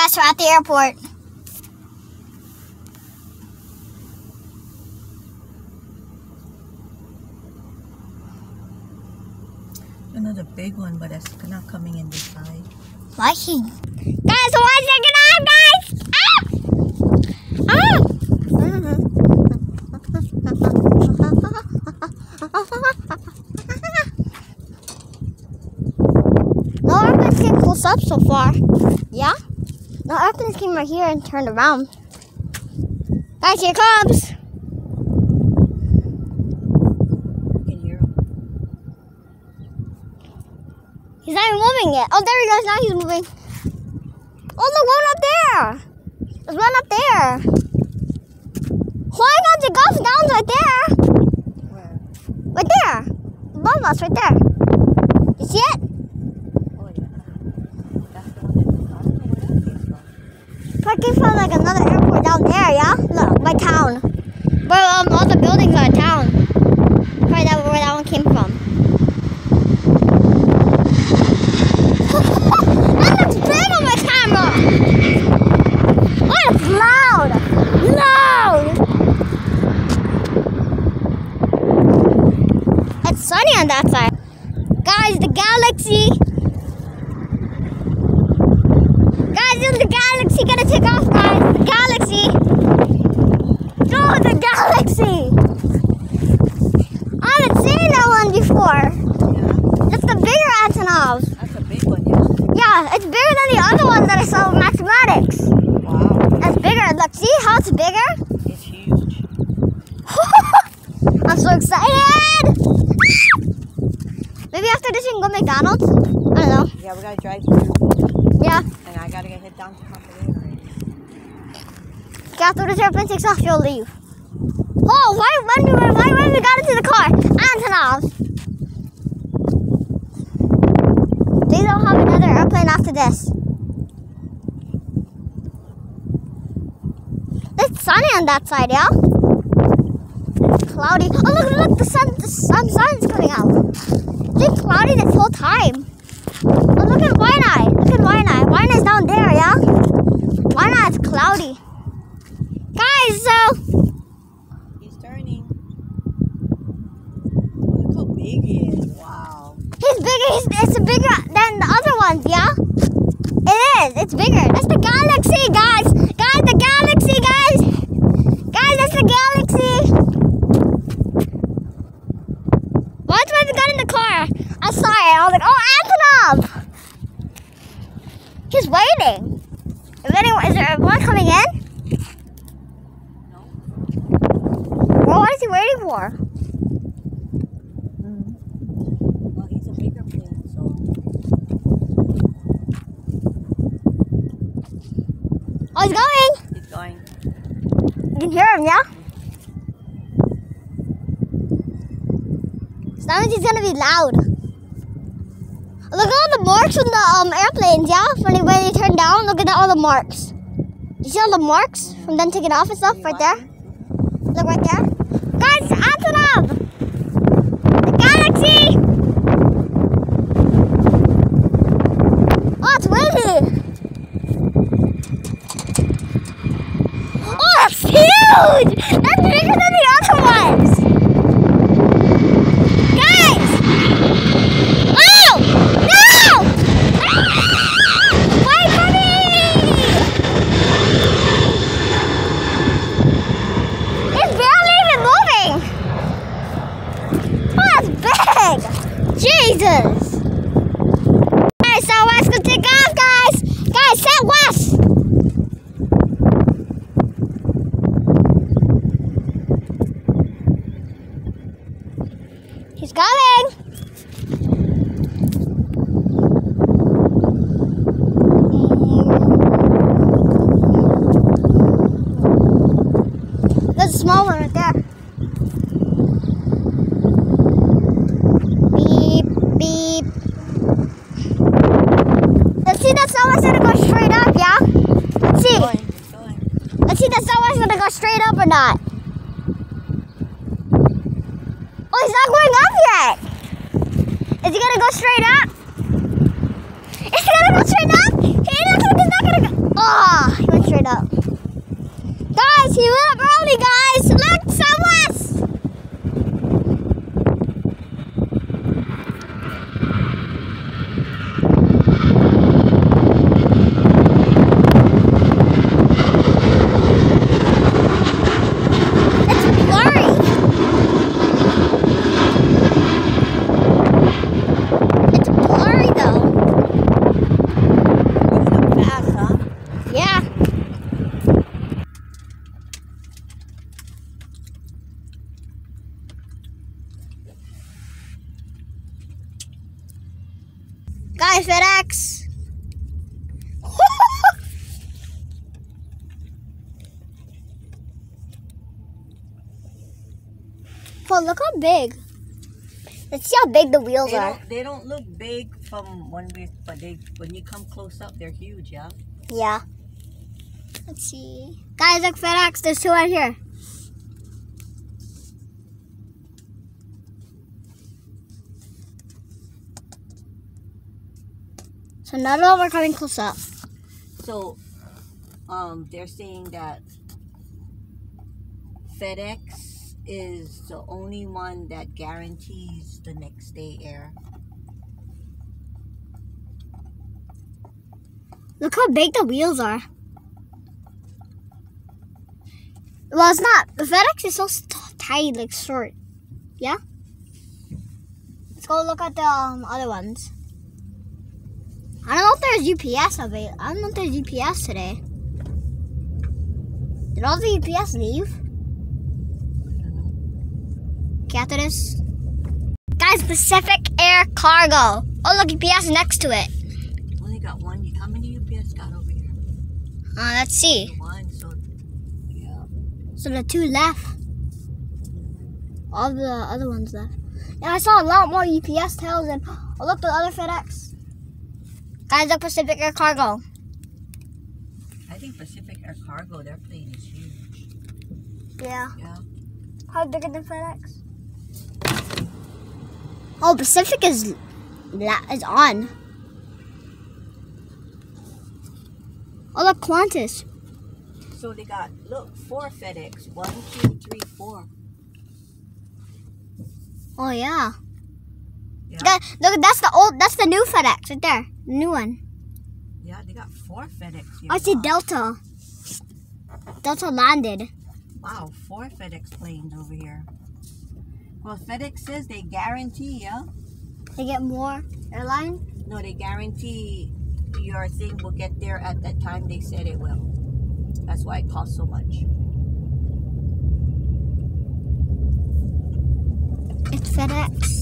guys, we're at the airport. Another big one, but it's not coming in this side. Why he? Guys, the one's taking off, guys! Ah! Ah! No airplanes came close up so far. Yeah? No airplanes came right here and turned around. Guys, here it comes! He's not even moving yet. Oh, there he goes. Now he's moving. Oh, the one up there. There's one up there. Why not the golf downs right there? Where? Right there. Above us, right there. You see it? Oh, yeah. That's the one that I don't know where that came from. Probably from like another airport down there, yeah? Look, by town. Where all the buildings are in town. Probably that where that one came from. That looks big on my camera! Oh, it's loud! Loud! It's sunny on that side. Guys, the galaxy! Guys, this is the galaxy gonna take off, guys! The galaxy! Oh, the galaxy! I haven't seen that one before. Yeah. It's the bigger Antonov. That's a big one, yeah. Yeah, it's bigger than the other one that I saw with mathematics. Wow. It's bigger. Look, see how it's bigger? It's huge. I'm so excited! Maybe after this we can go McDonald's? I don't know. Yeah, we gotta drive through. Yeah. And I gotta get hit down to Consolidate. After this airplane takes off, you'll leave. Oh, why when we got into the car? Antonov. They don't have another airplane after this. It's sunny on that side, yeah? It's cloudy. Oh, look, the sun's coming out. It's been cloudy this whole time. Oh, look at Waianae. Look at Waianae. Waianae's down there, yeah? Waianae is cloudy. Guys, so... He's turning. Look how big he is. Wow. He's bigger. It's bigger than the other ones, yeah? It is. It's bigger. That's the galaxy, guys. Guys, the galaxy, guys. Guys, that's the galaxy. Why did we got in the car? I saw it. I was like, oh, Antonov. He's waiting. Is there one coming in? No. Well, what is he waiting for? Well, he's a bigger plane, so. Oh, he's going. He's going. You can hear him, yeah? So that means he's gonna be loud. Look at all the marks on the airplanes, yeah? When they turn down, look at all the marks. You see all the marks from them taking off and stuff right there? Look right there. Guys, Antonov! The galaxy! Oh, it's windy! Oh, that's huge! That's bigger than the other ones! Guys! Oh! No! Wait for me! It's barely even moving! Oh, that's big! Jesus! Guys, Southwest gonna take off, guys! Guys, Southwest! He's coming! There's a small one right there. Beep, beep. Let's see that someone's gonna go straight up, yeah? Let's see. It's going. Let's see that someone's gonna go straight up or not. Oh, he's not going up yet. Is he gonna go straight up? Is he gonna go straight up? He's not gonna go. Oh! out. Guys, he went up early, guys. Look, Southwest. It's blurry. It's blurry though. Moving up fast, huh? Yeah. Guys, FedEx. Oh, look how big. Let's see how big the wheels are. They don't look big from when when you come close up, they're huge, yeah? Yeah. Let's see. Guys, look, FedEx. There's two right here. So none of them are coming close up. So, they're saying that FedEx is the only one that guarantees the next day air. Look how big the wheels are. Well, it's not. The FedEx is so tight, like short. Yeah? Let's go look at the other ones. I don't know if there's UPS available. I don't know if there's UPS today. Did all the UPS leave? Okay, after this. Guys, Pacific Air Cargo. Oh, look, UPS next to it. Only got one. How many UPS got over here? Let's see. One, so yeah. So the two left. All the other ones left. And I saw a lot more UPS tails and oh look, the other FedEx. Guys, look, Pacific Air Cargo. I think Pacific Air Cargo, their plane is huge. Yeah. Yeah. How big is the FedEx? Oh, Pacific is on. Oh look, Qantas. So they got, look, 4 FedEx. 1, 2, 3, 4. Oh yeah. Yeah. Look, that's the new FedEx right there. The new one. Yeah, they got 4 FedEx here. I see Wow. Delta. Delta landed. Wow, 4 FedEx planes over here. Well, FedEx says they guarantee, yeah? They get more airline. No, they guarantee your thing will get there at that time they said it will. That's why it costs so much. It's FedEx.